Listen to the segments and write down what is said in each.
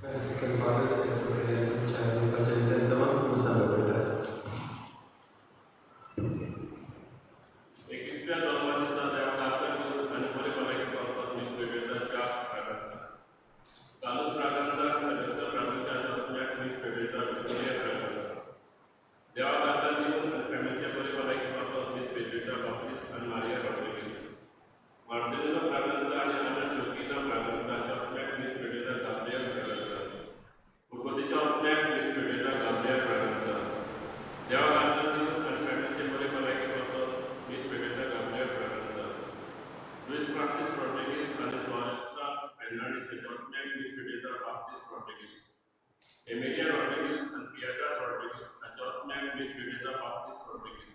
Franciscan Fathers e Socrates Cielo Sacerdote Savanto Musala Berta. Ekisfia Dormanisa de Adapta and Polypolek Cosmos Newspaper Charles Praganta. Carlos Praganta, Celeste Praganta, Jack Newspaper, Victoria Praganta. Devagata New and Familia Polypolek Cosmos Newspaper, Baptist and Maria Rodriguez. Marcelino Praganta and Anna Chokina Praganta, Jack Newspaper, Gabriel Praganta. Urgoticha Newspaper, Gabriel Praganta. Devagata New and Familia Polypolek Cosmos Newspaper, Gabriel Praganta. Luis Francis Rodriguez and Floresta Hernandez Adjustment Newspaper, Baptist Rodriguez. Emilia Rodriguez and Pieta Rodriguez Adjustment Newspaper, Baptist Rodriguez.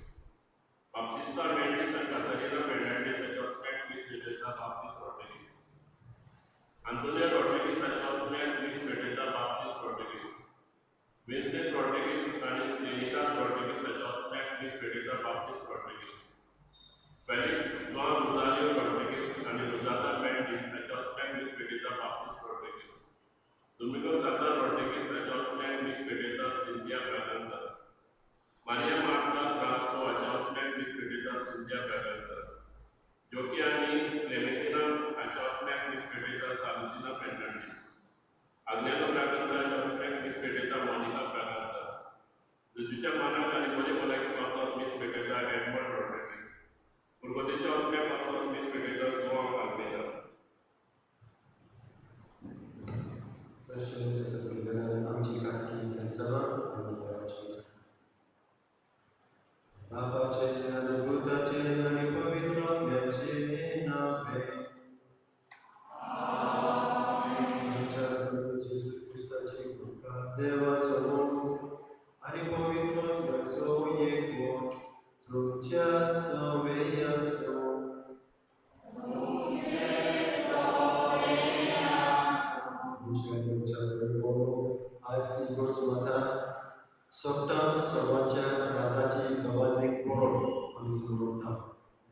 Baptista Mendes and Catalina Fernandez Adjustment Newspaper, Baptist Rodriguez. Antonio Rodriguez Adjustment Newspaper, Baptist Rodriguez. Vincent Rodriguez and Trinidad Rodriguez Adjustment Newspaper, Baptist Rodriguez. Felix Juan Rosario Rodriguez and Rosada Mendes Adjustment Newspaper, Baptist Rodriguez. Domingo Santa Rodriguez Adjustment Newspaper, Cynthia Braganta. Maria Marta Brasco Adjustment Newspaper, Cynthia Braganta. Jokiani Clementina Adjustment Newspaper, Salucina Fernandez. Agnello Braganta Adjustment Newspaper, Monica Braganta. Lucia Mana Canimone Polaki Passport Newspaper, Edmond Rodriguez. Urgoticha Opme Passport Newspaper, João Almeida. Proszę Sacerdote Amcikaski ten sama, ani Barocznik. Baba Cię, ani Buddha Cię, ani Powidrotnia Cię nape. Amen. Czasem Jezus Chrysta Cię Bóg, Deva Sobą, ani Powidrotnia swoje głos, tu czasem wyjazdą. Muslim Children Bono, Asli Gorsumata, Sokta Somacha Rasachi Gawazing Bono, Amisumurta.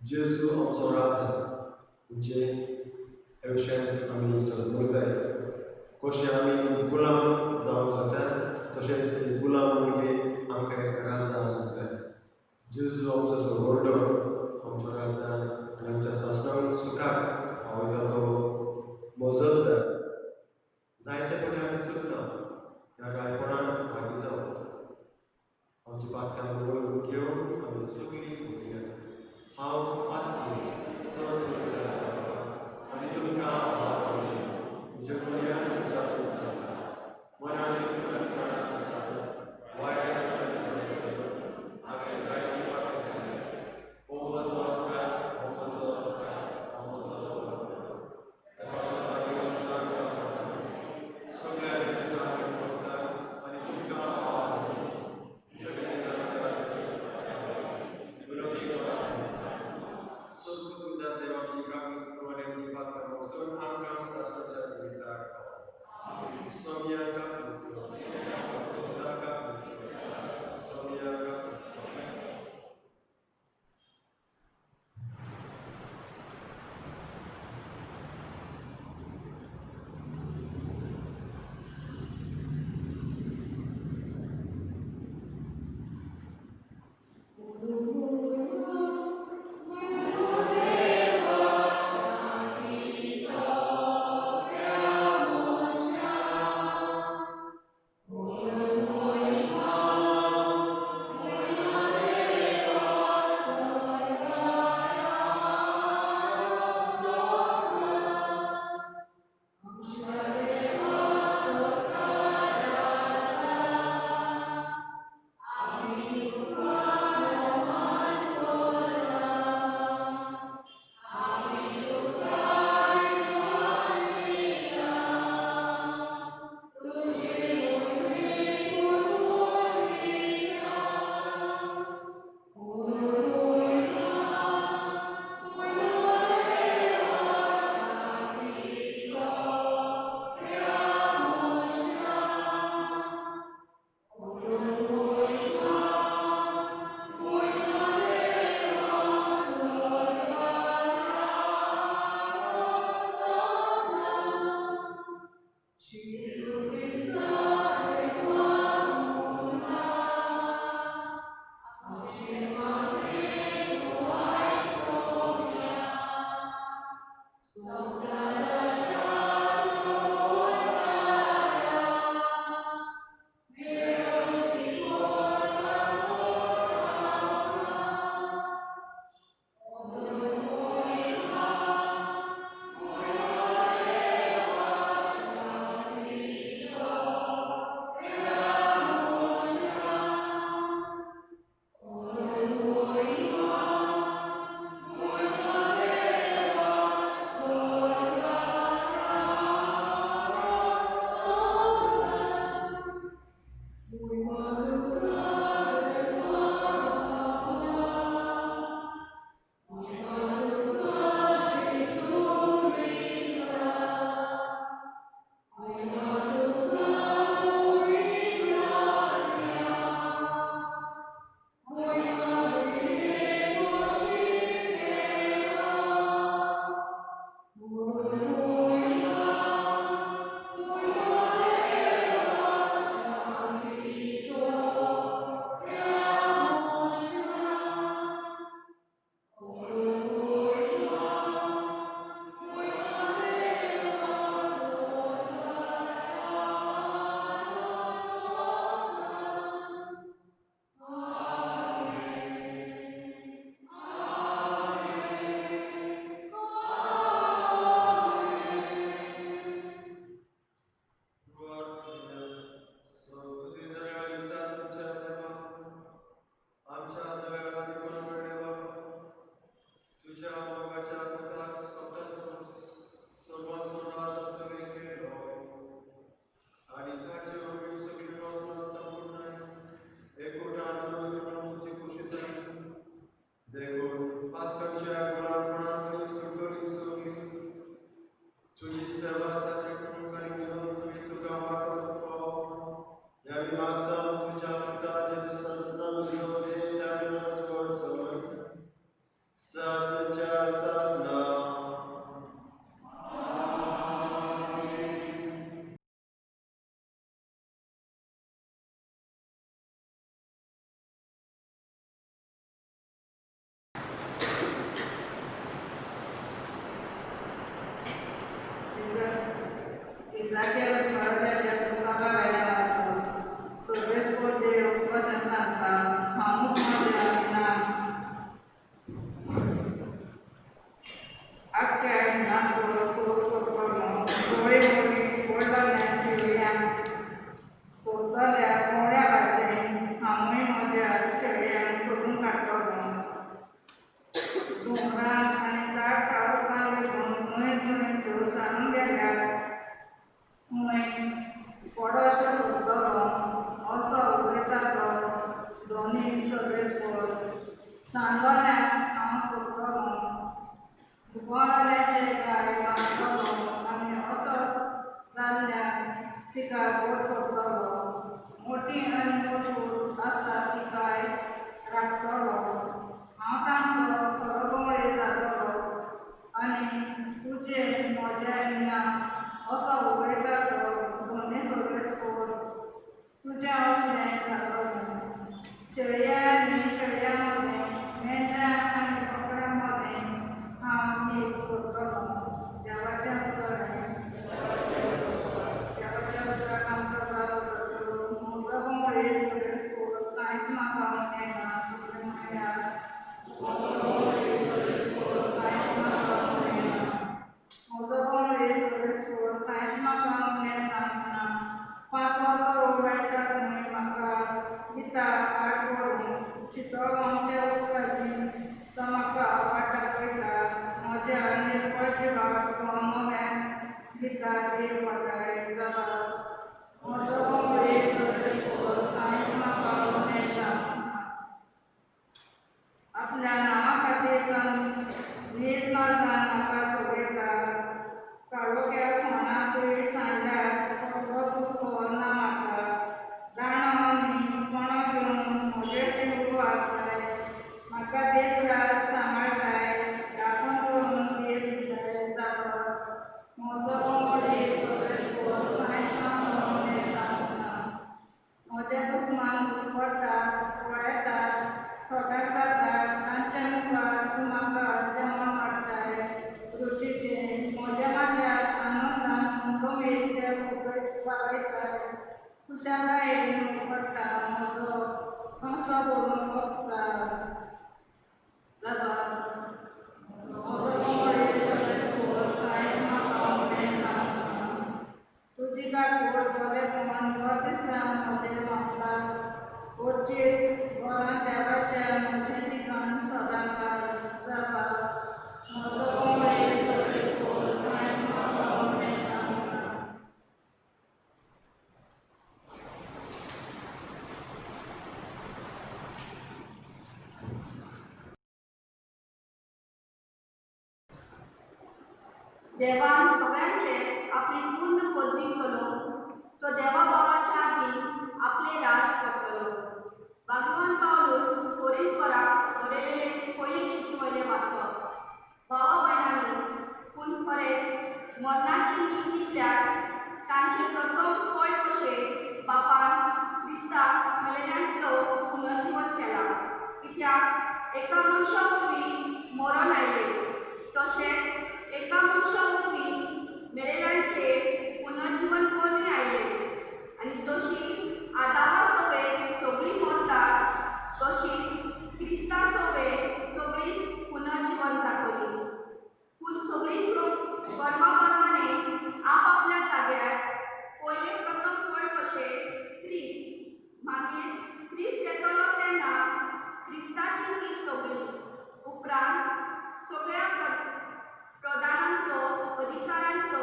Jesu Omsorasa, Uche, Eushen Ami Sosmuzai. Koshami Gulam Zamzata, Toshes Gulam Mugi, Amkai Rasa Suzai. Jesu Omsorso Omsorasa, Namcha Sasnam Sukak, Fawitato Mozolda. Zaite podjami sutna, jagai poran magizam. Menciptakan mulut Dio, kami sukli Dia. Hau atki, son berkata, anitungka awakoni, ujamulian ucap usaha, menanjung kebenaran usaha, wajah kebenaran usaha, agar zaiti pakaian, omozorkan, omozorkan, omozorkan. Sun kutuda dewa jika keturunan yang jibat kamu sun angkang sastra cerita. जाग्यार मराठ्याच्या पुस्तका वेल्यान वाचलो. सर्वेस्पो देव कशें सांगता, हांवूच म्हज्या विनान आख्ख्या हिंदांचो सोद करतलो. सगळी मोठी व्हडल्या शेवयांक सोदतल्या कोण्या भाशेन हांवूय म्हज्या शेवयांक सोदून काडटलो. दोंगरांत आनी दाट काळोखान लेगून जुने जुने ढो सांडून गेल्यात थंय व्हडोसो धबधबो असो उलयता तो दोनी सर्वेस्पर सांडलोल्याक हांव सोदतलों. गोवाल्याचें गाय बांदतलो आनी असो जाल्ल्यान तिका गोठ करतलो. मोठी आनी मजबूत आसा ती गाय राखतलो. हांव तांचो खरो गोवळे जातलो आनी तुजें म्हज्या विना असो उलयता तो दोनी सर्वेस्पर तुजें अशें जातलें. शेळया आनी शेळयां मदें मेंढरां आनी बोकड्यां मदें हांव नीट करतलों. देवाचें उतर देवाच्या उतराक आमचो जालो जातलो. म्हजो गोवळे सर्वेस्पर कांयच म्हाका उणें सगळें म्हणल्यार म्हजो गोवळे सर्वेस्पर कांयच म्हाका उणें म्हजो गोवळे सर्वेस्पर कांयच म्हाका उणें जावंक ना. पांचवो मेळटा थंय म्हाका दिता आठ वडूंक. शितळ त्या उदकाची तो म्हाका वाटाक वयता. म्हज्या निर्मळ जिवाक तो नव्यान दिता एक वाटाय जाल्यार म्हजो गोवळे सर्वेस्पर कांयच म्हाका उणें जावंक ना. आपल्या नांवा खातीर नीज मार्गान म्हाका सोगयता. काळोख्या कोणाकूय सांडल्यार कसलोच हुस्को ना म्हाका. राणो आनी कोणो घेवन म्हजेशी उबो आसताय. म्हाका दीस रात सांबाळटाय. राखण करून दीर दिताय जाल्यार म्हजो गोवळे सर्वेस्पर कांयच म्हाका उणें जावंक ना. म्हज्या दुस्मान घुस्पट्टात पळयतात थोड्याक जातात तांच्या मुखार तूं म्हाका जेवण वाडटाय रुचीचें. म्हज्या माथ्यार आनंदान उमेद ते वागयताय. खुशालकायेन पडटा म्हजो कंसो भरून ओंपता जाल्यार म्हजो गोवळे सर्वेस्पर कांयच म्हाका उणें जावंक ना. तुजी गांठोड बरेपण दर दिसा म्हजेर मागता. उर्जीत घरांत देवाच्या म्हजें ठिकाण सदांकाळ जाल्यार म्हजो गोवळे सर्वेस्पर कांयच म्हाका उणें जावंक ना. देवान सगळ्यांचे आपली पूर्ण पदवी चलोवन तो देवा बाबाच्या आदी आपले राज करतलो. भगवान पावलून कोरिंथोराक बरयलेले पयली चिठी वयलें वाचप. भावा भयणांनो, पूण खरेंच मरणाची नीव दितल्यार तांचे प्रथम फळ कशें बापान क्रिस्ताक मेलेल्यांतलो पुनर्जीवन केलां. कित्याक एका मनशा वरवीं मरण आयलें, तशेंच एका मनशा वरवीं मेलेल्यांचें पुनर्जीवन परतें आयलें. आनी जशी आदामा सवें सगळीं मरतात, तशीच क्रिस्ता सवें सगळींच पुनर्जीवन जातलीं. पूण सगळीं कर्माप्रमाणे आपआपल्या जाग्यार पयलें प्रथम फळ कशें क्रिस्त, मागीर क्रिस्त येतलो तेन्ना क्रिस्ताची ती सगळीं. उपरांत सगळ्या प्रधानांचो, अधिकाऱ्यांचो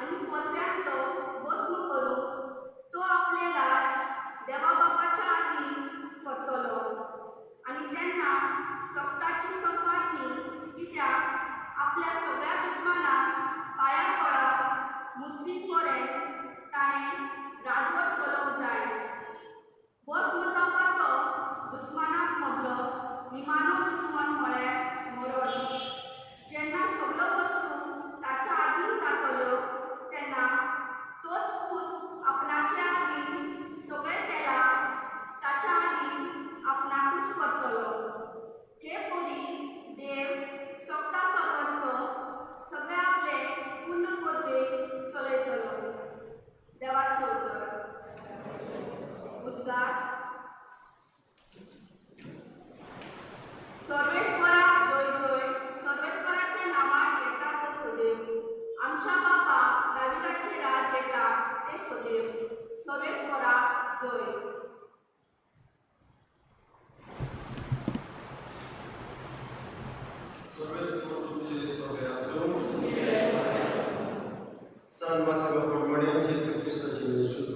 आनी पदव्यांचो भस्म करून तो आपले राज देवा बापाच्या आदी करतलो. आनी तेन्ना सप्ताची संपादनी, कित्याक आपल्या सगळ्या दुस्मानांक पांयां पडप मुस्लीम पर्यंत ताणें राजवट चलोवंक जाय. भस्म जावपाचो दुस्मानाक मदलो निमाणो दुस्मान म्हळ्यार मरण. जेन्ना सगळ्यो वस्तू ताच्या आधीन जातल्यो तेन्ना तोच पूत उद्गार सर्वेस्परा जय जय सर्वेस्पराच्या नावात येता तो सदैव आमच्या बापा दाविदाचे राज येता ते सदैव सर्वेस्परा जय सर्वेस्पर तुमचे सोबे आसूं San Mateo प्रमाणे जेसू ख्रिस्ताचे शुभ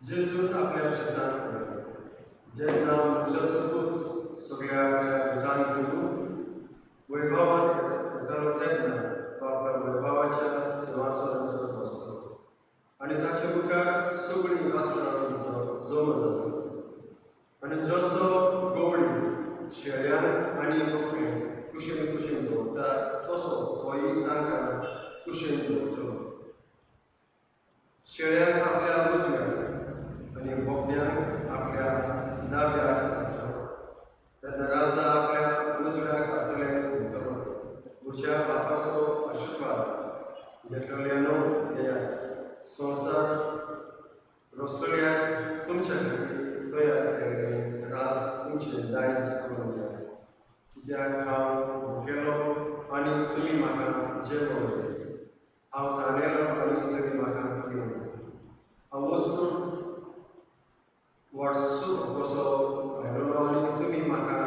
जेजून आपल्या शिष्यांक जेन्ना मनशाचो पूत सगळ्या विधान घेऊन वैभवान येतालो तेन्ना तो आपल्या वैभवाच्या सिंहासनाचेर बसलो आनी ताचे मुखार सगळीं आसमानांचो जमा जाता आनी जसो गवळी शेळ्यांक आनी बोकड्यांक कुशीन कुशीन दवरता तसो तोय तांकां कुशीन दवरतलो शेळ्यांक आपल्या उजव्याक आनी बोकड्यांक आपल्या दाव्याक घालतलो तेन्ना राजा आपल्या उजव्याक आसतले म्हणटलो म्हज्या बापाचो आशिर्वाद घेतलेल्यानो येयात संवसार रचतल्याक तुमच्या खातीर तयार केल्लें राज तुमचें दायज करून दिया कित्याक हांव भुकेलो आनी तुमी म्हाका जेवण दिलें हांव थानेलो आनी तुमी म्हाका पिवून दिलें हांव वचून वर्सो कसो भायलो आनी तुमी म्हाका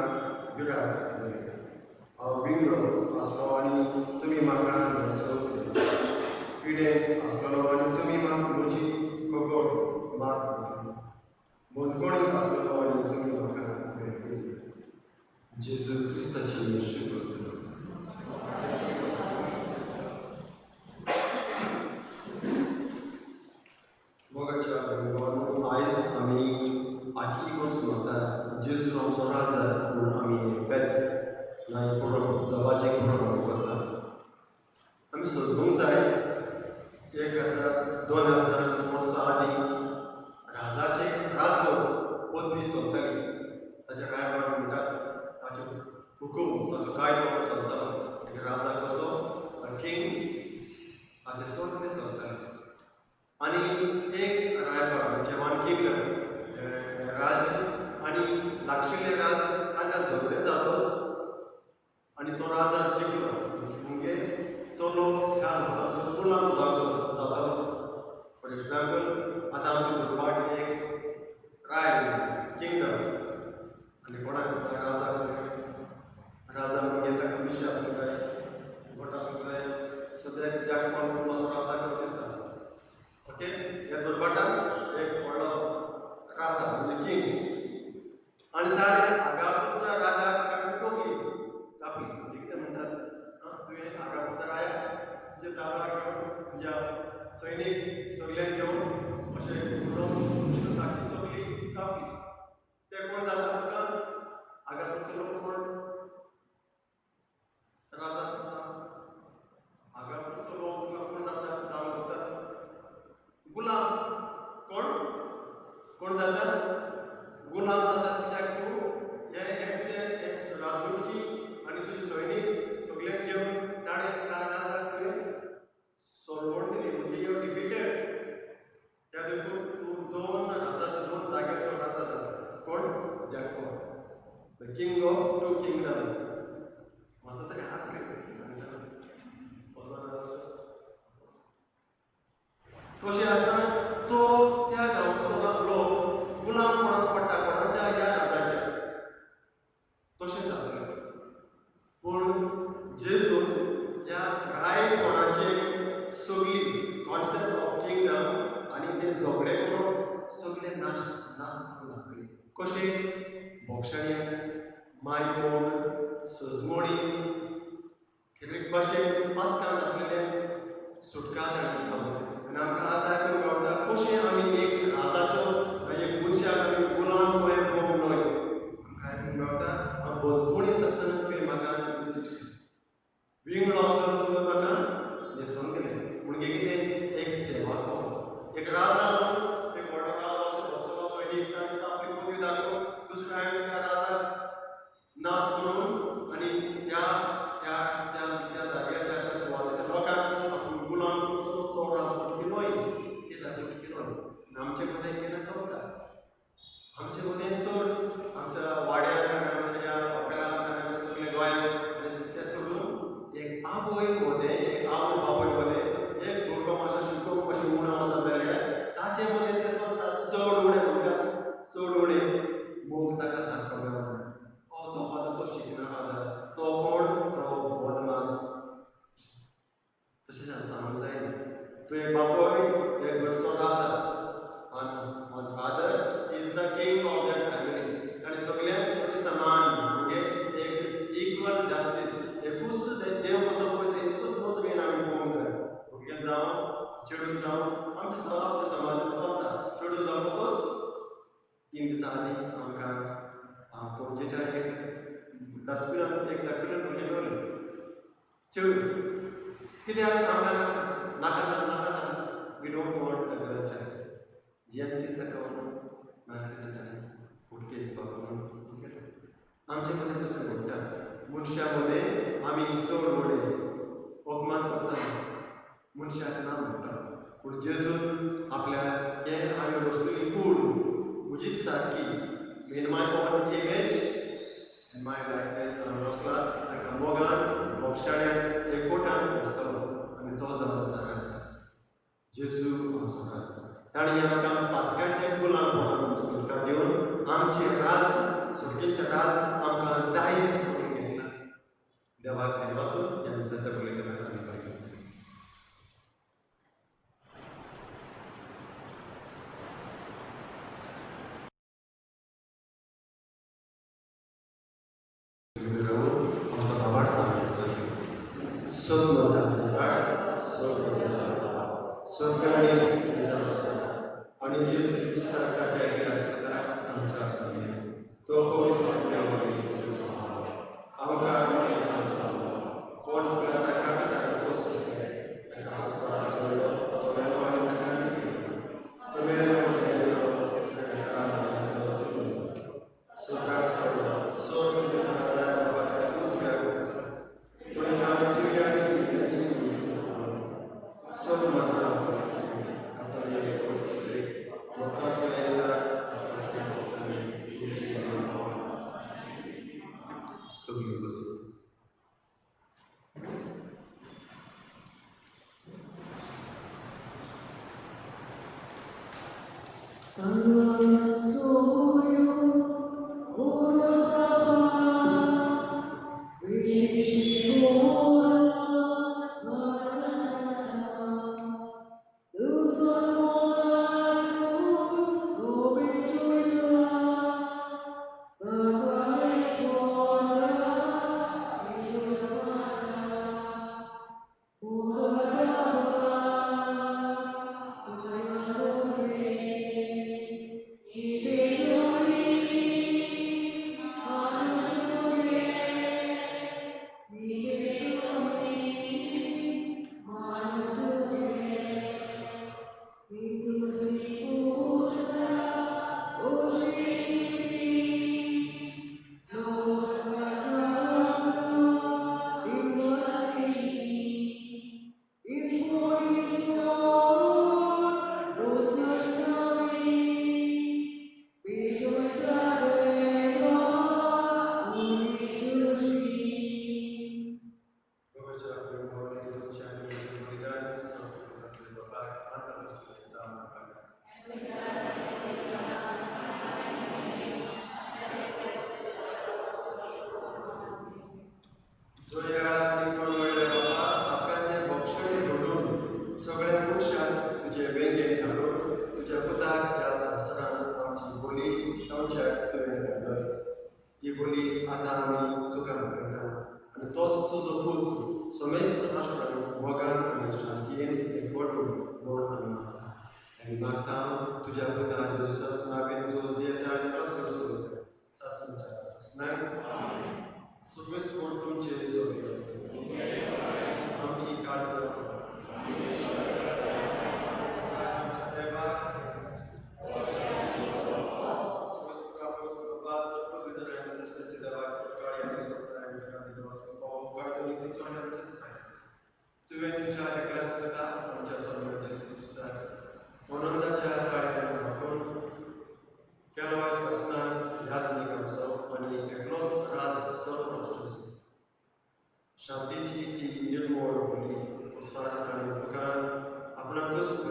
भिरांत दिलें हांव विंगडो आसलो आनी तुमी म्हाका न्हेसोवंक दिलें पिडेन आसलो आनी तुमी म्हजी खबर मात दिली बंदखणीक आसलो आनी तुमी म्हाका भेट दिली जेजू ख्रिस्ताची शुभ मोगाच्या भुरग्यांनो आयज आमी आखी कोण समजता जेजू आमचो राजा म्हणून आमी फेस्त ना पुरो दबाचे पुरो करता आमी सोदूंक जाय 2000 वर्सां आदीं राजाचे राजो पदवी सोदताली ताच्या कांय म्हणटात ताचो हुकूम ताचो कायदो चलतालो एक राजा कसो किंग ताचे सगळे चलताले आनी एक रायबार म्हणजे वन किंगडम राज आनी लागशिल्ले राज तांकां झगडे जातोच आनी तो राजा जिखलो म्हणजे तो लोक ह्या लोकांचो गुलाम जावंक जातालो फॉर एग्जाम्पल आतां आमचे दुर्बाट एक राय किंगडम आनी कोणाक राजा म्हणजे ताका मिशा आसूं जाय गोट आसूं जाय सो ते ज्याक कोण असो राजा करून दिसता ओके ह्या दुर्बाटान एक व्हडलो राजा म्हणजे किंग आनी ताणें आगापूरच्या राजाक ताका टोकली कापली म्हणजे कितें म्हणटात तुवें आगापूरच्या रायाक तुजे दाराक घेवन तुज्या सैनीक सगळ्यांक घेवन अशें उडोवन ताकी तोकली कापली ते कोण जाता तुका आगापूरचो लोक कोण राजा सांग आगापूरचो लोक तुका कोण जाता जावंक सोदता गुलाम कोण जाता गुलाम जाता कित्याक तूं हे तुजे राजवटकी आनी तुजे सैनीक सगळ्यांक घेवन ताणें त्या राजाक तुवें सोडवण दिली म्हणजे यू डिफिटेड त्या देखून तूं दोन जाग्याचो राजा जाता कोण jackpot the king of 2 kingdoms असो तरी आसले तशें आसतना तो त्या गांवचो लोक गुलाम म्हणून पडटा कोणाच्या ह्या राजाच्या तशें जातलें पूण जेजू ह्या रायपणाचे सगळी कॉन्सेप्ट ऑफ किंगडम आनी ते झगडे करून सगळे नाश करून लागले कशें बोक्षांनी मायमोग सजमोडी कितें भाशेन पातकांत आसलेले सुटका ताणें पावले आनी आमकां आज आयकूंक गावता कशें आमी एक राजाचो एक मनशाक आमी गुलाम कहें पळोवंक न्हय आमकां आयकूंक गावता हांव बदकोणीच आसतना तुवें म्हाका विजीट केली विंगडो आसलो तुवें म्हाका न्हेसोवन गेलें म्हणजे कितें एक सेवा करून एक राजा एक व्हडलो राजा असो बसतलो सैनीक आनी आपली पदवी दाखोवन दुसऱ्याक त्या राजाक नाश करून आनी त्या त्या त्या त्या जाग्याच्या त्या सुवातेच्या लोकांक आपूण गुलाम तो राजवटकी न्हय तुझे बापोय एक घरचो राजा and father is the king of that family आणि सगळ्यांसाठी समान म्हणजे एक इक्वल जस्टिस एकूच देव कसो पळय एकूच नोंद आमी पळोवंक जाय भुरगे जावं चेडूं जावं आमच्या समाजांत चलता चेडूं जावं तीन दिसां आदी आमकां पणजेच्या एक डस्टबिनान भुरगें मेळ्ळें चेडूं कित्याक आमकां नाका जालें we don't want a girl child GMC ताका मागीर ताणें कोर्ट केस पावोवन आमचे मदें तशें घडटा मनशा मदें आमी चड व्हडे अपमान करता मनशाक ना म्हणटा पूण जेजून आपल्या हे आमी बसलेली कूड म्हजीच सारकी in my own image in my likeness हांव रचला ताका मोगान मोक्षाळ्यान एकवटान बसतलो आनी तो जावन जाता आसा जेजू आमचो राजा ताणें आमकां पातकांचे गुलामपणान सुटका दिवन आमचे राज सुटकेचें राज आमकां दायज करून घेतला देवाक देव वाचून ह्या दिसाच्या बलिदानाक आमी बरें करता आणि जेजू क्रिस्ताच्या इतिहासात आमच्या समोर तो पवित्र शांतीची ती निर्मळ बोली सारा दुकान आपणाकच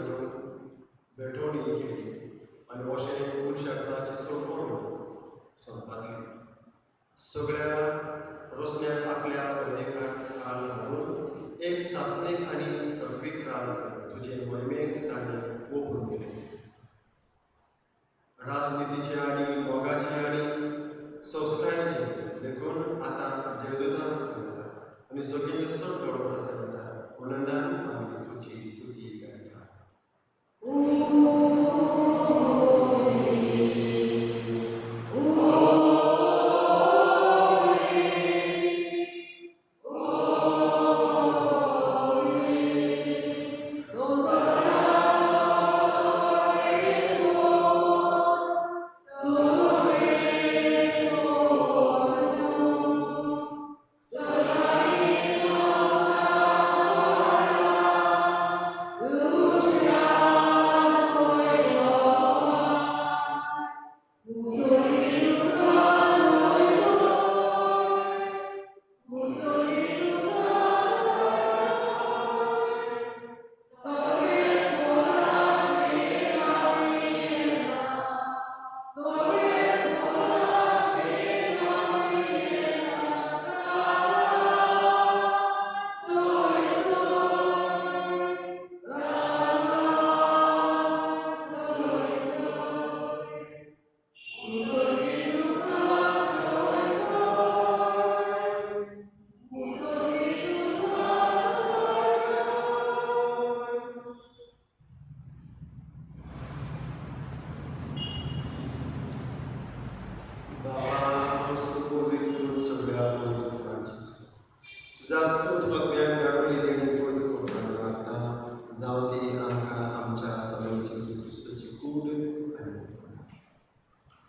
भेटवणी केली आणि अशें मनशाची सोडवण संपादली सगळ्या रोसण्याक आपल्या अधिकार काल घालून एक सासणीक आनी सर्वीक राज तुझे महिमेक ताणें ओपून दिले. राजनितीचे आणि मोगाचे आणि संस्काराचे देखून आता देवदूतांना सांगता आणि सगळ्यांचे सण कळवता सांगता आनंदान आम्ही तुझी स्तुती करता.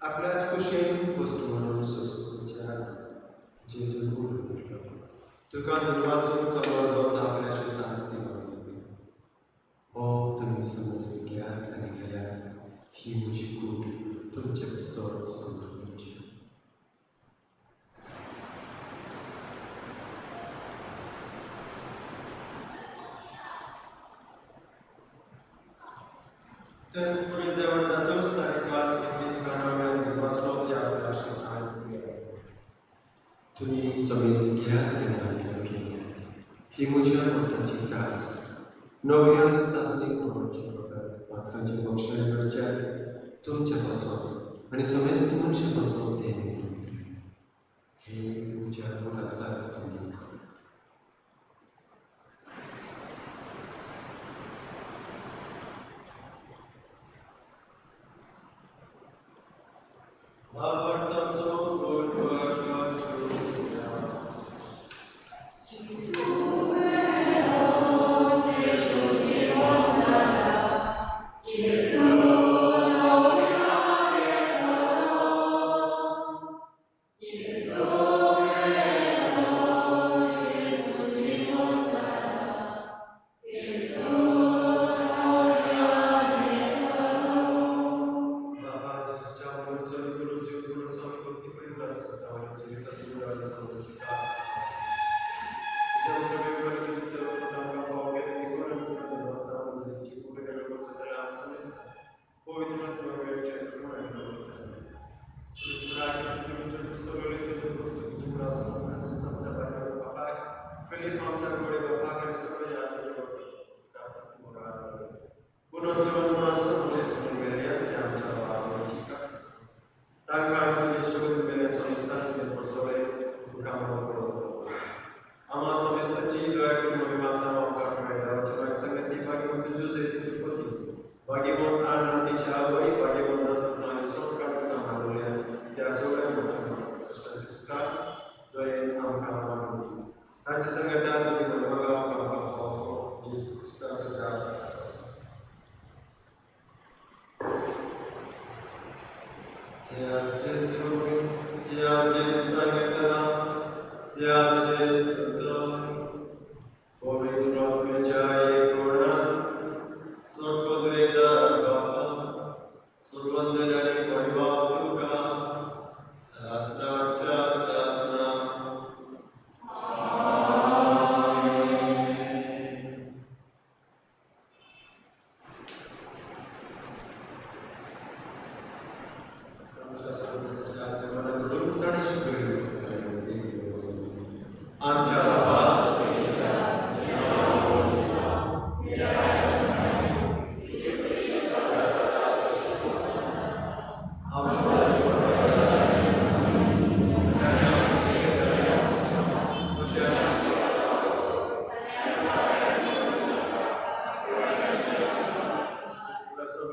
आपल्याच कुशेन वस्तू म्हणून संस्कृतीच्या जेजू उडलो तुका निर्वाचून कवर दोत आपल्याशी सांगती मागली हो तुम्ही समज घ्यात आणि गेल्यात ही म्हजी कूड तुमचे पसर समजूची. तेच पुढे जवळ जातोच तारीख काळ संगीत गाणं वाचलो ते आपल्याशी सांगती तुम्ही समेज घ्यात आणि पियात ही म्हज्या पोटाची कास नव्यान सासणीक म्हणूनचे प्रकार मात्रांचे भक्षण करच्यात तुमच्या पासून आणि समेज मनशे पासून ते हे म्हज्या मुलाचा तुम्ही करात.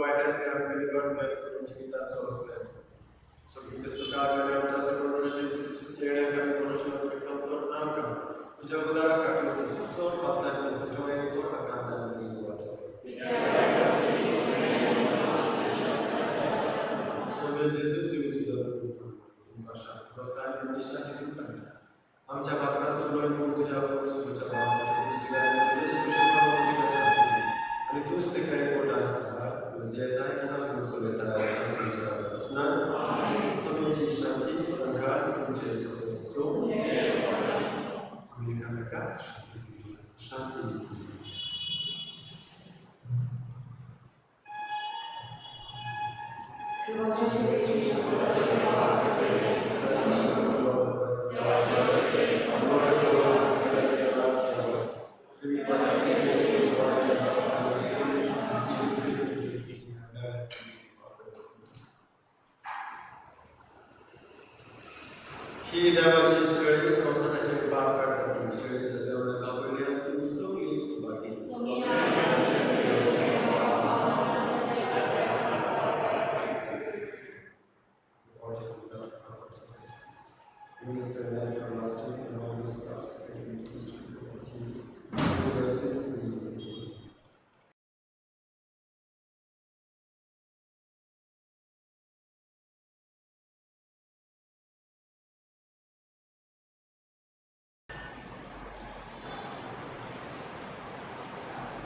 वायटांतल्यान आमकां निवड करून जिवितात सोंसलें सगळींचे सुखार आनी आमच्या सगळ्या जेजूचे येण्याक आमी मनशांत व्यक्त करता आमकां तुज्या उदारा खातीर सोड पातळांनी सजोवणी सोड आकांतांनी सगळे जेजू तुमी तुझ्या भाषा प्रतानी दिशाची दिता आमच्या बापाक सगळं यून तुझ्या सुरूच्या भावाच्या दिश्टिकाने तुझे सुशोभन आणि तूच ते काही पोटा आसा तुझे ताय आना सुर सोलेता आसमानच्या आसना सगळ्यांची शांती सदांकाळ तुमचे सो आम्ही एकामेका शांती देवाच्या सेवेची ही देवाची शेळी संसाराचे पाप काढतात ही शेळीच्या जेवणाला पहिले तुम्ही सगळी Subhagi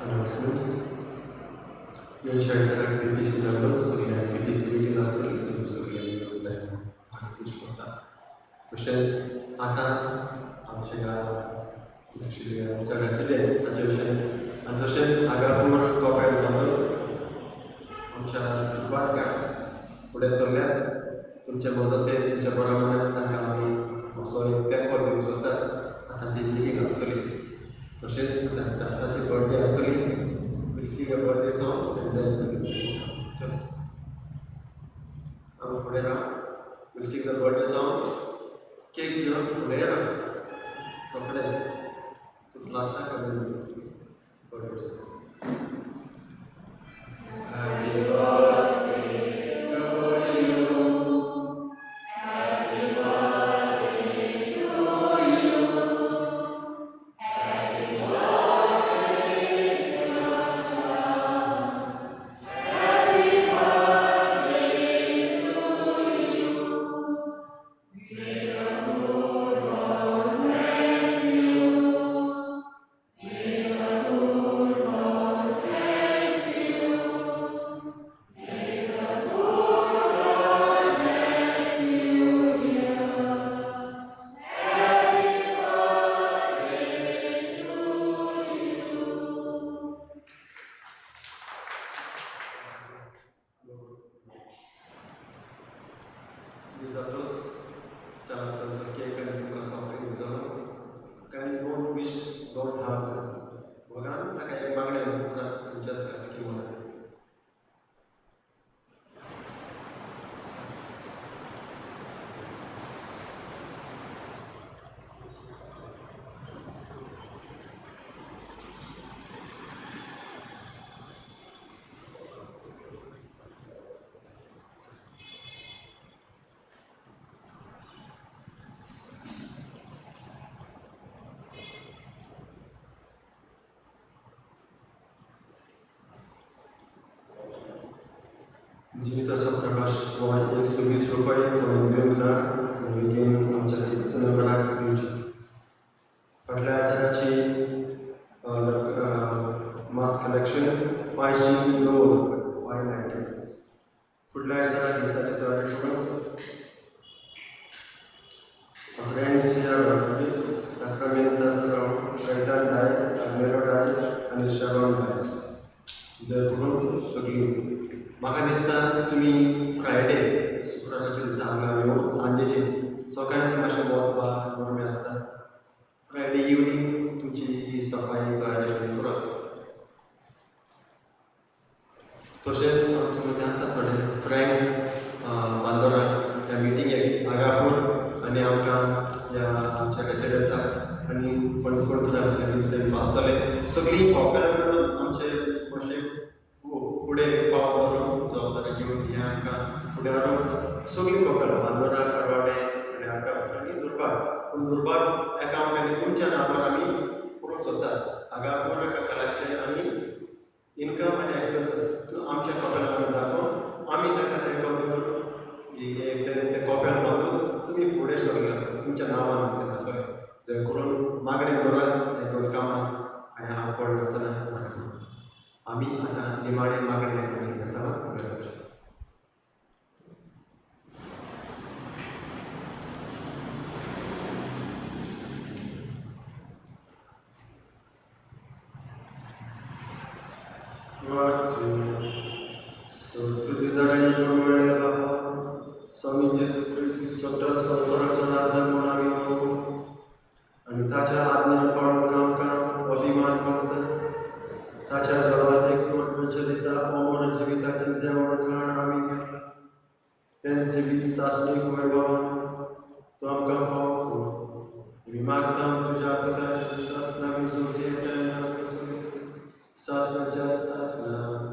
announcements. Your child at PPC members, so we have PPC meeting last week, तुम्ही सगळे येऊन जाईल आणि पुष्ट करता. तसेच आता आमच्या ॲक्च्युली आमच्या रेसिडेंट्स ताचे विशयी आणि तसेच आगापूर कोपेल बांदून आमच्या दुबारकार फुडें सरल्यात तुमचे मजते तुमच्या बरोबरान तांकां आमी असो एक तेंको दिवंक सोदतात आतां ती मिटींग आसतली तशेंच तांच्या आसाची बर्थडे आसतली रिसीव अ बर्थडे सॉंग आमी फुडें Rao receive the birthday song cake घेवन फुडें राव रोखडेंच तूं लास्टाक birthday song Happy birthday to you. Happy birthday to you. Happy birthday, dear child. Happy birthday to you. May the Lord bless you. May the Lord bless you. May the Lord bless you, dear. Happy birthday to you. Lizatos, Charleston's cake and tuka something with them. Can you don't wish, don't hug. Wagan, like I am to just ask you one. जीविताचा प्रकाश हो 120 रुपये म्हणून दिवंक ना बेगीन आमच्या सिनेमाक दिवचे फाटल्या आदाराची मास कलेक्शन 500 लो 590 फुडल्या आदाराक दिसाचे द्वारे करून friends here Sacramentas from Gaetan Dias, Almero Dias आणि Sharon Dias जय करून सगळी म्हाका दिसता तुमी फ्रायडे शुक्राराच्या दिसा हांगा येवन सांजेची सकाळचे मातशें वचपाक गरमी आसता फ्रायडे इवनिंग तुमची ही सफाई तयारी करात तशेंच आमचे मदें आसा थोडे फ्रँक बांदोरा ह्या मिटिंगेक आगापूर आनी आमकां ह्या आमच्या रेसिडेंट्साक आनी कोण तरी आसले सेवा आसतले सगळीं कॉपरेट मेळून आमचे मातशें फुडें पावल फुडें हाडून सगळीं कपेलां बांदोडा कारवाडे आनी हाडटा आनी दुर्भाट पूण दुर्भाट एका आमकां तुमच्या नांवान आमी करूंक सोदतात हाका कोण एका लागचें आनी इनकम आनी एक्सपेन्सीस आमच्या कपेलान आमी दाखोवन आमी ताका ते करून ते कपेल बांदून तुमी फुडें सरल्या तुमच्या नांवान ते करून मागणें दवरात हे दोन कामां हांवें हांव पडनासतना आमी आतां निमाणें मागणें आनी देसावांत फुडें वचचें स्वामी जेसू ख्रिस्त सगळ्या संवसाराचो नाजर म्हूण आमी वळखू आनी ताच्या आज्ञा पाळूंक आमकां अभिमान करता ताच्या दरवाजेक मनच्या दिसा अमर जिविताचें जेवण खाण आमी घेतलां तें जिवीत सासणीक वैभवान तो आमकां फावो कर आमी मागता तुज्या पिता जेजूस नवीन सासणाच्या सासणां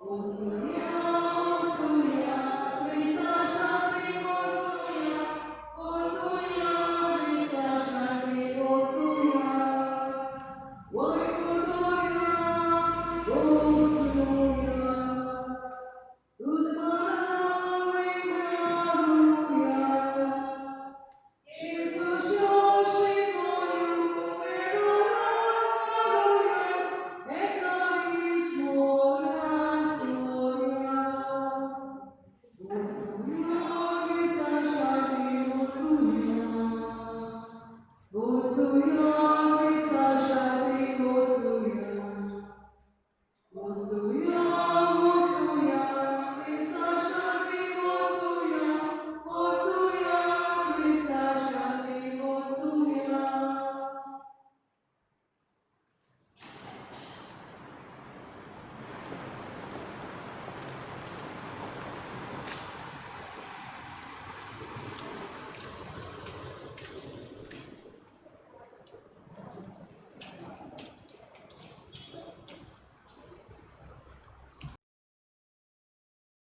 O